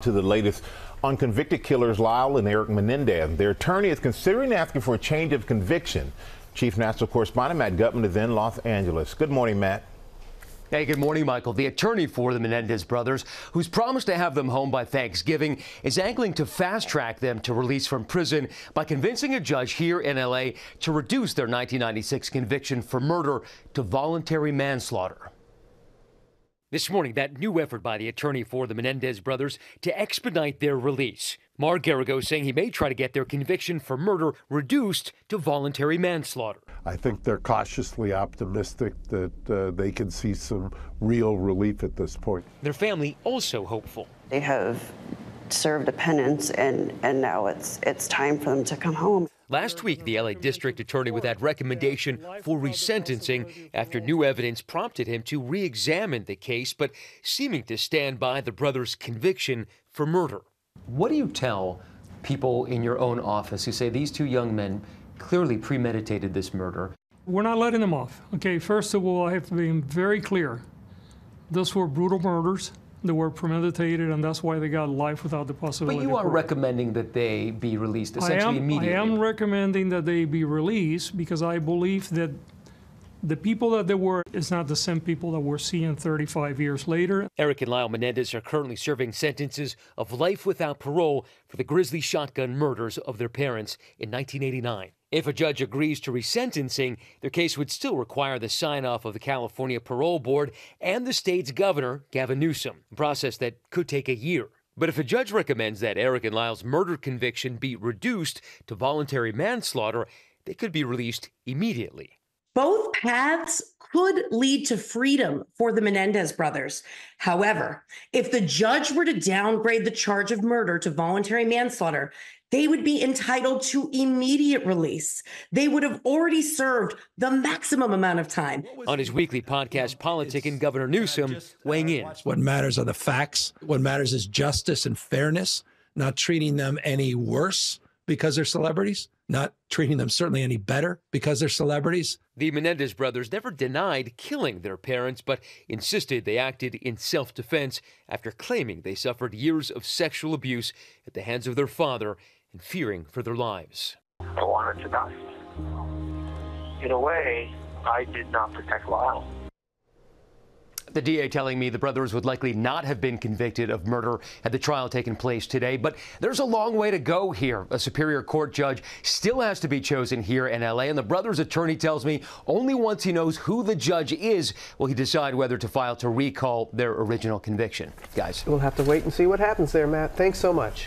To the latest on convicted killers Lyle and Eric Menendez. Their attorney is considering asking for a change of conviction. Chief National Correspondent Matt Gutman is in Los Angeles. Good morning, Matt. Hey, good morning, Michael. The attorney for the Menendez brothers, who's promised to have them home by Thanksgiving, is angling to fast-track them to release from prison by convincing a judge here in L.A. to reduce their 1996 conviction for murder to voluntary manslaughter. This morning, that new effort by the attorney for the Menendez brothers to expedite their release. Mark Geragos saying he may try to get their conviction for murder reduced to voluntary manslaughter. I think they're cautiously optimistic that they can see some real relief at this point. Their family also hopeful. They have served a penance, and now it's time for them to come home. Last week, the L.A. District Attorney with that recommendation for resentencing after new evidence prompted him to re-examine the case, but seeming to stand by the brothers' conviction for murder. What do you tell people in your own office who say these two young men clearly premeditated this murder? We're not letting them off. Okay, first of all, I have to be very clear. Those were brutal murders. They were premeditated, and that's why they got life without the possibility. But you are recommending that they be released essentially immediately. I am recommending that they be released because I believe that the people that they were is not the same people that we're seeing 35 years later. Eric and Lyle Menendez are currently serving sentences of life without parole for the grisly shotgun murders of their parents in 1989. If a judge agrees to resentencing, their case would still require the sign-off of the California Parole Board and the state's governor, Gavin Newsom, a process that could take a year. But if a judge recommends that Eric and Lyle's murder conviction be reduced to voluntary manslaughter, they could be released immediately. Both paths could lead to freedom for the Menendez brothers. However, if the judge were to downgrade the charge of murder to voluntary manslaughter, they would be entitled to immediate release. They would have already served the maximum amount of time. On his weekly podcast, Politicking, Governor Newsom weighing in. What matters are the facts. What matters is justice and fairness, not treating them any worse because they're celebrities, not treating them certainly any better because they're celebrities. The Menendez brothers never denied killing their parents, but insisted they acted in self-defense after claiming they suffered years of sexual abuse at the hands of their father and fearing for their lives. I wanted to die. In a way, I did not protect Lyle. The DA telling me the brothers would likely not have been convicted of murder had the trial taken place today. But there's a long way to go here. A Superior Court judge still has to be chosen here in L.A. And the brothers' attorney tells me only once he knows who the judge is will he decide whether to file to recall their original conviction. Guys. We'll have to wait and see what happens there, Matt. Thanks so much.